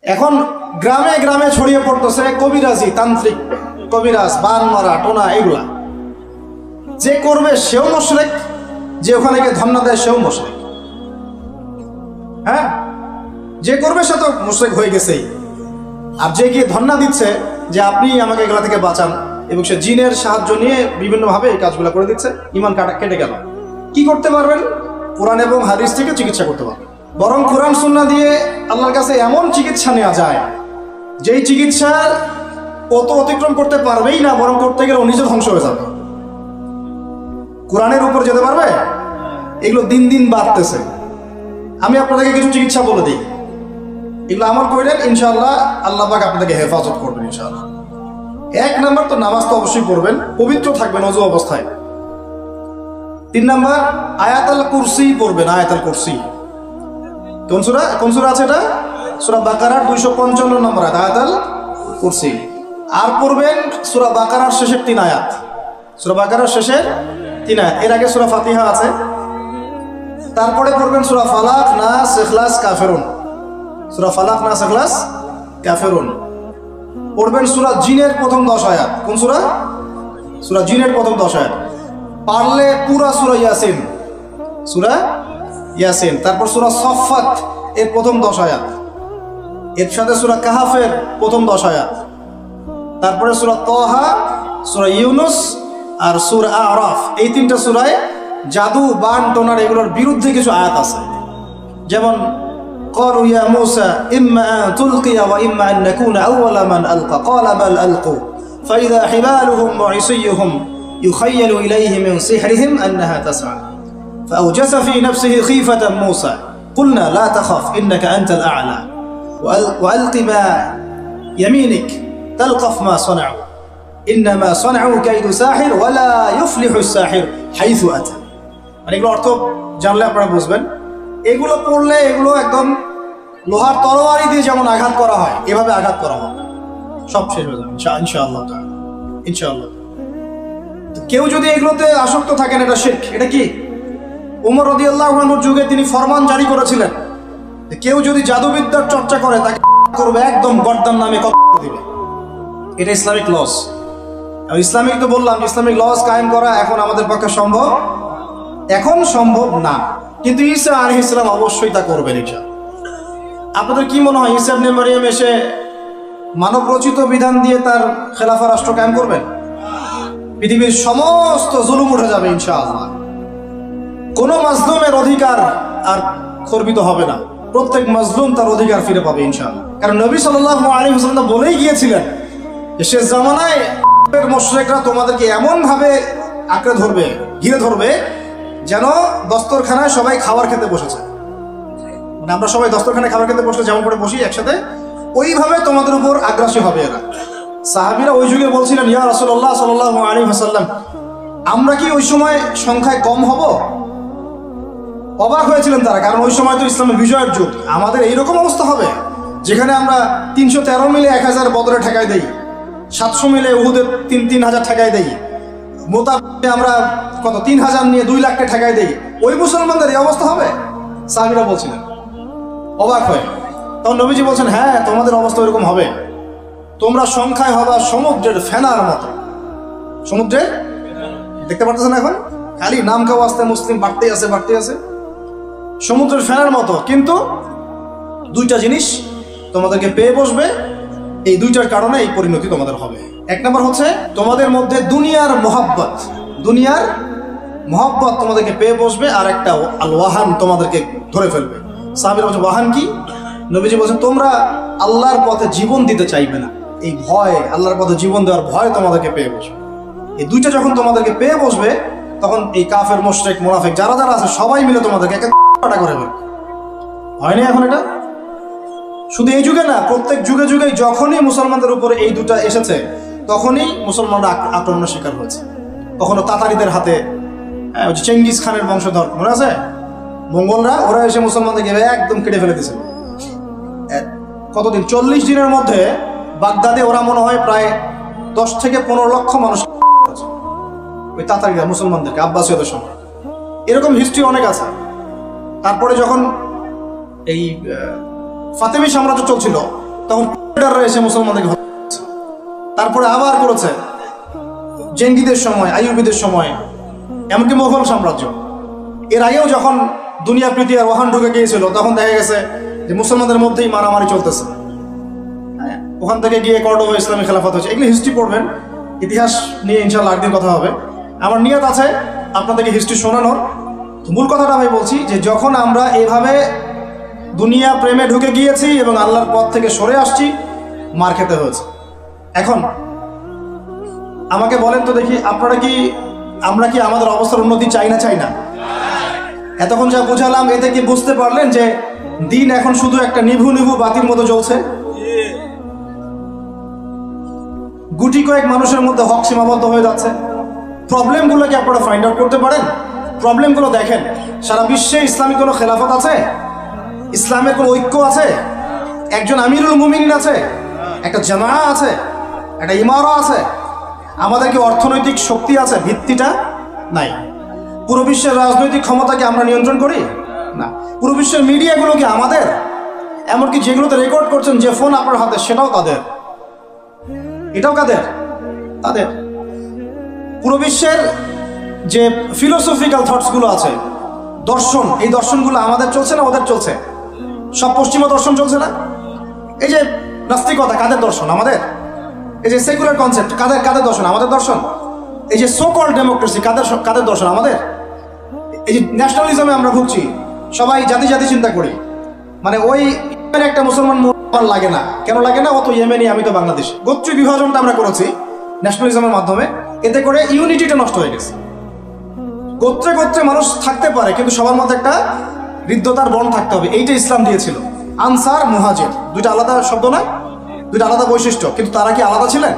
এখন গ্রামে গ্রামে ছড়িয়ে পড়তেছে কবিরাজি, তান্ত্রিক, কবিরাজ, বান মারা, টোনা, এগুলা। যে করবে সেও মুশরিক, যে ওখানে গিয়ে ধন্না দেয় সেও মুশরিক। হ্যাঁ, যে করবে সে তো মুশরিক হয়ে গেছেই। আর যে গিয়ে ধন্না দিচ্ছে যে আপনি আমাকে এগুলা থেকে বাঁচান, এবং সে জিনের সাহায্য নিয়ে বিভিন্নভাবে এই কাজগুলো করে দিচ্ছে, ইমান কেটে গেল। কি করতে পারবেন? কোরআন এবং হাদিস থেকে চিকিৎসা করতে পারবেন। বরং কোরআন সুন্নাহ দিয়ে আল্লাহর কাছে এমন চিকিৎসা নেওয়া যায়, যেই চিকিৎসা কত অতিক্রম করতে পারবেই না, বরং করতে গেলে ও নিজে ধ্বংস হয়ে যাবে। কোরআনের উপর যেতে পারবে? এগুলো দিন দিন বাড়তেছে। আমি আপনাদেরকে কিছু চিকিৎসা বলে দিই, এগুলো আমল করলেন ইনশাআল্লাহ আল্লাহ পাক আপনাদেরকে হেফাজত করবেন ইনশাআল্লাহ। 1 নাম্বার তো নামাজ তো অবশ্যই পড়বেন, পবিত্র থাকবেন ওযু অবস্থায়। 3 নাম্বার আয়াতুল কুরসি পড়বেন। আয়াতুল কুরসি কোন সূরা আছে এটা? সূরা বাকারার 255 নম্বর আয়াত, আয়াতুল কুরসি। আর পড়বেন সূরা বাকারার শেষের 3 আয়াত। সূরা বাকারার শেষের 3 আয়াত, এর আগে সূরা ফাতিহা আছে। তারপরে পড়বেন সূরা ফালাক, নাস, ইখলাস, কাফিরুন। সূরা ফালাক, নাস, ইখলাস, কাফিরুন। পড়বেন সূরা জিনের প্রথম 10 আয়াত। কোন সূরা? সূরা জিনের প্রথম 10 আয়াত। পারলে পুরা সূরা ইয়াসিন, সূরা ইয়াসিন। তারপর সূরা সফফাত এর প্রথম 10 আয়াত, এর সাথে সূরা কাহাফের প্রথম 10 আয়াত। তারপরে সূরা তাহা, সূরা ইউনুস আর সূরা আরাফ। এই 3টা সূরায় জাদু, বান, টোনার এগুলোর বিরুদ্ধে কিছু আয়াত আছে। যেমন قالوا يا موسى إما أن تلقي وإما أن نكون أول من ألقى قال بل ألقوا فإذا حبالهم وعصيهم يخيل إليه من سحرهم أنها تسعى فأوجس في نفسه خيفة موسى قلنا لا تخف إنك أنت الأعلى وألق ما يمينك تلقف ما صنعوا إنما صنعوا كيد ساحر ولا يفلح الساحر حيث أتى। মানে এগুলো অর্থ জানলে আপনারা বুঝবেন। এগুলো পড়লে এগুলো একদম লোহার তরবারি দিয়ে যেমন আঘাত করা হয়, এভাবে আঘাত করা হয়, সব শেষ হয়ে যাবে ইনশাআল্লাহ তাআলা, ইনশাআল্লাহ। কেউ যদি এগুলোতে আসক্ত থাকেন, এটা শিরক। এটা কি? ওমর রাদিয়াল্লাহু আনহুর যুগে তিনি ফরমান জারি করেছিলেন, কেউ যদি জাদুবিদ্যার চর্চা করে তাকে করবে, একদম গর্দান নামে কতল দিবে। এটা ইসলামিক লস। আর ইসলামিক তো বললাম, ইসলামিক লস কায়েম করা এখন আমাদের পক্ষে সম্ভব, এখন সম্ভব না, কিন্তু ঈসা আলাইহিস সালাম অবশ্যই তা করবেন ইনশাআল্লাহ। আপনাদের কি মনে হয় ঈসা ইবনে মারইয়াম এসে মানব রচিত বিধান দিয়ে তার খেলাফা রাষ্ট্র কায়েম করবেন? পৃথিবীর সমস্ত জুলুম উঠে যাবে ইনশাআল্লাহ। কোনো মাজলুমের অধিকার আর খর্বিত হবে না, প্রত্যেক মাজলুম তার অধিকার ফিরে পাবে ইনশাআল্লাহ। কারণ নবী সাল্লাল্লাহু আলাইহি ওয়াসাল্লাম বলেই গিয়েছিলেন যে শেষ জামানায় মুশরিকরা তোমাদেরকে এমন ভাবে আঁকড়ে ধরবে, ঘিরে ধরবে, যেন দস্তরখানায় সবাই খাবার খেতে বসেছে। মানে আমরা সবাই দস্তরখানায় খাবার খেতে বসলে যেমন করে বসি একসাথে, ওইভাবে তোমাদের উপর আগ্রাসী হবে এরা। সাহাবীরা ওই যুগে বলছিলেন, ইয়া রাসূলুল্লাহ সাল্লাল্লাহু আলাইহি ওয়াসাল্লাম, আমরা কি ওই সময় সংখ্যায় কম হব? অবাক হয়েছিলেন তারা, কারণ ওই সময় তো ইসলামের বিজয়ের যুগ। আমাদের এইরকম অবস্থা হবে যেখানে আমরা 313 মিলে 1000 বদরে ঠেকাই দেই, 700 মিলে উহুদের 3000 ঠেকাই দেই, মোতাবে আমরা কত 3000 নিয়ে 2 লাখকে ঠেকাই দেই, ওই মুসলমানদের এই অবস্থা হবে? সাহাবীরা বলছিলেন অবাক হয়ে। তখন নবীজি বলছেন, হ্যাঁ তোমাদের অবস্থা এরকম হবে, তোমরা সংখ্যায় হবা সমুদ্রের ফেনার মতো। সমুদ্রের, দেখতে পারতেছেন এখন খালি নাম খাওয়া আসতে মুসলিম বাড়তেই আছে, বাড়তেই আছে, সমুদ্রের ফেনার মতো। কিন্তু 2টা জিনিস তোমাদেরকে পেয়ে বসবে, এই 2টার কারণে এই পরিণতি তোমাদের হবে। 1 নম্বর হচ্ছে তোমাদের মধ্যে দুনিয়ার মহব্বত তোমাদেরকে পেয়ে বসবে, আর একটা আল ওয়াহান তোমাদেরকে ধরে ফেলবে। সাহাবীরা বলছে ওয়াহান কি? নবীজি বলছেন তোমরা আল্লাহর পথে জীবন দিতে চাইবে না, এই ভয়, আল্লাহর পথে জীবন দেওয়ার ভয় তোমাদেরকে পেয়ে বসবে। এই 2টা যখন তোমাদেরকে পেয়ে বসবে, তখন এই কাফের, মুশরিক, মুনাফিক যারা যারা আছে সবাই মিলে তোমাদেরকে একটা করে ফেলবে। হয়নি এখন এটা? শুধু এই যুগে না, প্রত্যেক যুগে যুগে যখনই মুসলমানদের উপরে এই 2টা এসেছে, তখনই মুসলমানরা আক্রমণের শিকার হয়েছে। কখনো তাতারিদের হাতে, চেঙ্গিস খানের বংশধর মনে আছে, মঙ্গলরা, ওরা এসে মুসলমানদেরকে একদম কেটে ফেলে দিয়েছিল। কতদিন? 40 দিনের মধ্যে বাগদাদে ওরা মনে হয় প্রায় 10 থেকে 15 লক্ষ মানুষ, ওই তাতারিরা মুসলমানদেরকে, আব্বাসীয়দের সময়। এরকম হিস্ট্রি অনেক আছে। তারপরে যখন এই ফাতেমি সাম্রাজ্য চলছিল, তখন এসে মুসলমানদেরকে হত্যা করেছে। তারপরে আবার করেছে জেঙ্গিদের সময়, আইয়ুবীদের সময়, এমনকি মোগল সাম্রাজ্য। এর আগেও যখন দুনিয়া প্রীতি আর ওহান ঢুকে গিয়েছিল তখন দেখা গেছে যে মুসলমানদের মধ্যেই মারামারি চলতেছে। ওখান থেকে গিয়ে কর্ডোবা ইসলামী খেলাফত হয়েছে। এগুলো হিস্ট্রি পড়বেন, ইতিহাস নিয়ে ইনশাআল্লাহ একদিন কথা হবে। আমার নিয়ত আছে আপনাদেরকে হিস্ট্রি শোনানোর। মূল কথাটা আমি বলছি যে যখন আমরা এভাবে দুনিয়া প্রেমে ঢুকে গিয়েছি এবং আল্লাহর পথ থেকে সরে আসছি, মার খেতে হয়েছে। এখন আমাকে বলেন তো দেখি, আমরা কি আমাদের অবস্থার উন্নতি চাই না? এতক্ষণ যা বুঝালাম এতে কি বুঝতে পারলেন যে দিন এখন শুধু একটা নিভু নিভু বাতির মতো জ্বলছে? গুটি কয়েক মানুষের মধ্যে হক সীমাবদ্ধ হয়ে যাচ্ছে। প্রবলেমগুলো কি আপনারা ফাইন্ড আউট করতে পারেন? প্রবলেমগুলো দেখেন। সারা বিশ্বে ইসলামিক কোনো খেলাফত আছে? ইসলামের কোনো ঐক্য আছে? একজন আমিরুল মুমিনিন আছে? একটা জামাআ আছে? একটা ইমারা আছে? আমাদের কি অর্থনৈতিক শক্তি আছে? ভিত্তিটা নাই। পুরো বিশ্বের রাজনৈতিক ক্ষমতাকে আমরা নিয়ন্ত্রণ করি না। পুরো বিশ্বের মিডিয়াগুলো কি আমাদের? এমনকি যেগুলোতে রেকর্ড করছেন, যে ফোন আপনার হাতে, সেটাও তাদের। এটাও কাদের? তাদের। পুরো বিশ্বের যে ফিলোসফিক্যাল থটসগুলো আছে, দর্শন, এই দর্শনগুলো আমাদের চলছে না ওদের চলছে? সব পশ্চিমা দর্শন চলছে না? এই যে নাস্তিকতা, কাদের দর্শন? আমাদের। এই যে সেকুলার কনসেপ্ট, কাদের দর্শন? আমাদের দর্শন। এই যে সো কল্ড ডেমোক্রেসি, কাদের দর্শন? আমাদের। এই যে ন্যাশনালিজমে আমরা ভুগছি, সবাই জাতি চিন্তা করি, মানে ওই একটা মুসলমান লাগে না। কেন লাগে না? ও তো ইয়েমেনি, আমি তো বাংলাদেশ। গোত্রীয় বিভাজনটা আমরা করেছি ন্যাশনালিজমের মাধ্যমে, এতে করে ইউনিটিটা নষ্ট হয়ে গেছে। গোত্রে গোত্রে মানুষ থাকতে পারে, কিন্তু সবার মধ্যে একটা হৃদ্যতার বন্ড থাকতে হবে। এইটা ইসলাম দিয়েছিল। আনসার, মুহাজির, দুইটা আলাদা শব্দ নয়, দুইটা আলাদা বৈশিষ্ট্য, কিন্তু তারা কি আলাদা ছিলেন?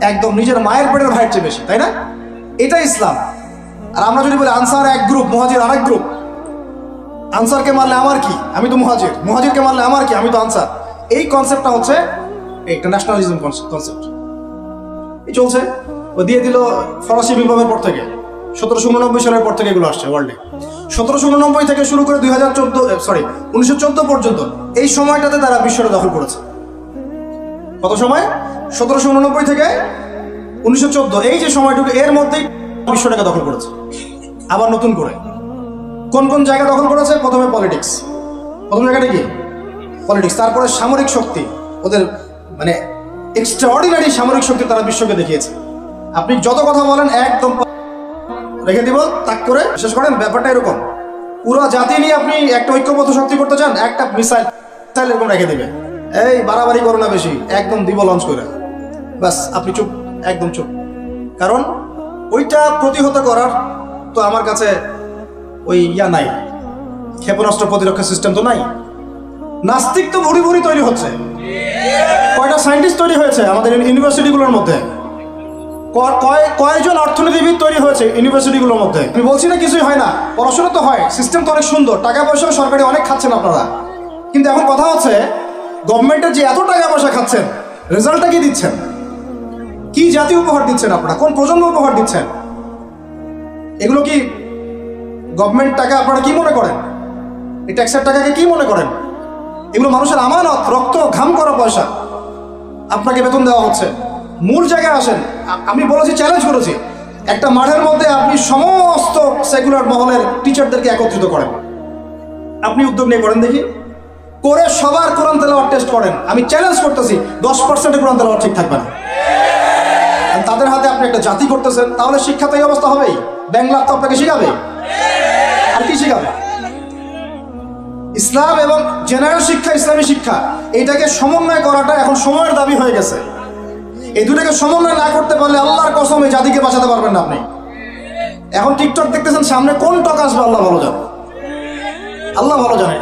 একদম নিজের মায়ের পেটের ভাইয়ের চেয়ে বেশি, তাই না? এটা ইসলাম। আর আমরা যদি বলি আনসার এক গ্রুপ, মুহাজির আরেক গ্রুপ, আনসারকে মারলে আমার কি, আমি তো মুহাজির, মুহাজিরকে মারলে আমার কি, আমি তো আনসার, এই কনসেপ্টটা হচ্ছে একটা ন্যাশনালিজম কনসেপ্ট। এই চলছে। ও দিয়ে দিল ফরাসি বিপ্লবের পর থেকে, 1789 সালের পর থেকে এগুলো আসছে ওয়ার্ল্ডে। 1789 থেকে শুরু করে 1914 পর্যন্ত এই সময়টাতে তারা বিশ্বটা দখল করেছে। কত সময়? 1789 থেকে 1914, এই যে সময়টুকু, এর মধ্যেই বিশ্বটাকে দখল করেছে। আবার নতুন করে কোন কোন জায়গা দখল করেছে? প্রথমে পলিটিক্স, প্রথম জায়গাটা কি? পলিটিক্স। তারপরে সামরিক শক্তি, ওদের মানে এক্সট্রাঅর্ডিনারি সামরিক শক্তি তারা বিশ্বকে দেখিয়েছে। আপনি যত কথা বলেন একদম রেখে দিব তাক করে। বিশেষ করেন ব্যাপারটা এরকম, পুরো জাতি নিয়ে আপনি একটা ঐক্যবদ্ধ শক্তি করতে চান, একটা মিসাইল এরকম রেখে দিবে, এই বাড়াবাড়ি করো না বেশি, একদম দিব লঞ্চ করে, ব্যাস আপনি চুপ, একদম চুপ। কারণ ওইটা প্রতিহত করার তো আমার কাছে ওই নাই, ক্ষেপণাস্ত্র প্রতিরক্ষা সিস্টেম তো নাই। নাস্তিক তো ভুরি ভুরি তৈরি হচ্ছে। কয়টা সায়েন্টিস্ট তৈরি হয়েছে আমাদের ইউনিভার্সিটিগুলোর মধ্যে? কয়জন অর্থনীতিবিদ তৈরি হয়েছে ইউনিভার্সিটিগুলোর মধ্যে? আমি বলছি না কিছুই হয় না, পড়াশোনা তো হয়, সিস্টেম তো অনেক সুন্দর, টাকা পয়সাও সরকারি অনেক খাচ্ছেন আপনারা। কিন্তু এখন কথা হচ্ছে, গভর্নমেন্টের যে এত টাকা পয়সা খাচ্ছেন, রেজাল্টটা কি দিচ্ছেন? কি জাতি উপহার দিচ্ছেন আপনারা? কোন প্রজন্ম উপহার দিচ্ছেন? এগুলো কি গভর্নমেন্ট টাকা? আপনারা কি মনে করেন? এই ট্যাক্সের টাকাকে কি মনে করেন? এগুলো মানুষের আমানত, রক্ত ঘাম করা পয়সা, আপনাকে বেতন দেওয়া হচ্ছে। মূল জায়গায় আসেন। আমি বলেছি, চ্যালেঞ্জ করেছি, একটা মাঠের মধ্যে আপনি সমস্ত সেকুলার মহলের টিচারদেরকে একত্রিত করেন, আপনি উদ্যোগ নিয়ে করেন দেখি, করে সবার কোরআন তেলাওয়াত টেস্ট করেন। আমি চ্যালেঞ্জ করতেছি 10% কোরআন তেলাওয়াত ঠিক থাকবে না। তাদের হাতে আপনি একটা জাতি করতেছেন, তাহলে শিক্ষা তো এই অবস্থা হবেই। ব্যাংলা তো আপনাকে শিখাবে, আর কি শিখাবে? ইসলাম এবং জেনারেল শিক্ষা, ইসলামী শিক্ষা, এইটাকে সমন্বয় করাটা এখন সময়ের দাবি হয়ে গেছে। এই দুটাকে সমন্বয় না করতে পারলে আল্লাহর কসম এই জাতিকে বাঁচাতে পারবেন না আপনি। এখন টিকটক দেখতেছেন, সামনে কোন টক আসবে আল্লাহ ভালো জানে, আল্লাহ ভালো জানে।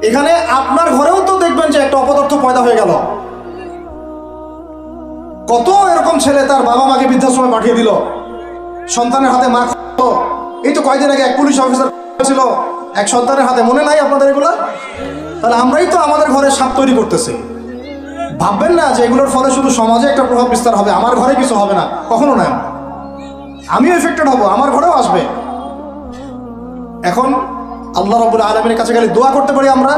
এখানে আপনার ঘরেও তো দেখবেন যে একটা অপদার্থ পয়দা হয়ে গেল। কত এরকম ছেলে তার বাবা মাকে বৃদ্ধাশ্রমে পাঠিয়ে দিল, সন্তানের হাতে মা। এই তো কয়েকদিন আগে এক পুলিশ অফিসার ছিল এক সন্তানের হাতে, মনে নাই আপনাদের এগুলো? তাহলে আমরাই তো আমাদের ঘরে সাপ তৈরি করতেছি। ভাববেন না যে এগুলোর ফলে শুধু সমাজে একটা প্রভাব বিস্তার হবে, আমার ঘরে কিছু হবে না, কখনো নয়। আমিও এফেক্টেড হব, আমার ঘরেও আসবে। এখন আল্লাহ রাব্বুল আলামিনের কাছে খালি দোয়া করতে পারি আমরা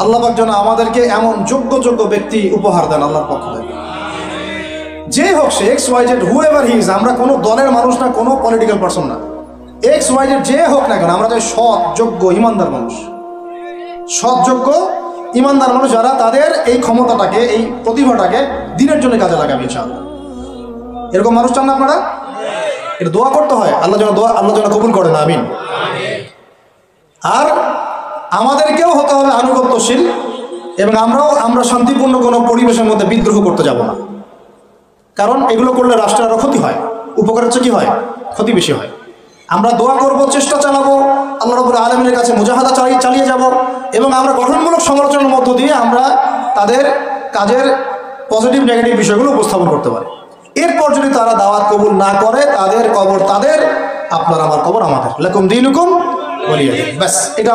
আল্লাহ পাক যেন আমাদেরকে এমন যোগ্য যোগ্য ব্যক্তি উপহার দেন আল্লাহর পক্ষ থেকে। যে হোক সে XYZ হুএভার হি ইজ, আমরা কোনো দলের মানুষ না, কোনো পলিটিক্যাল পারসন না। XYZ যে হোক না কেন, আমরা চাই সৎ যোগ্য ইমানদার মানুষ, সৎ যোগ্য ইমানদার মানুষ যারা তাদের এই ক্ষমতাটাকে, এই প্রতিভাটাকে দিনের জন্য কাজে লাগাবে ইনশাআল্লাহ। এরকম মানুষ চান না আপনারা? এটা দোয়া করতে হয়, আল্লাহ যেন কবুল করেন, আমিন। আর আমাদেরকেও হতে হবে আনুগত্যশীল, এবং আমরা শান্তিপূর্ণ কোনো পরিবেশের মধ্যে বিদ্রোহ করতে যাব না, কারণ এগুলো করলে রাষ্ট্রের আরও ক্ষতি হয়, উপকারের চেয়ে কি হয়, ক্ষতি বেশি হয়। আমরা দোয়া করব, চেষ্টা চালাবো, আল্লাহ রাব্বুল আলামিনের কাছে মুজাহাদা চালিয়ে যাব, এবং আমরা গঠনমূলক সমালোচনার মধ্য দিয়ে আমরা তাদের কাজের পজিটিভ নেগেটিভ বিষয়গুলো উপস্থাপন করতে পারি। এরপর যদি তারা দাওয়াত কবুল না করে, তাদের কবর তাদের, আপনার আমার কবর আমাদের। লাকুম দীনুকুম ওয়ালিয়া দিন। ব্যাস, এটা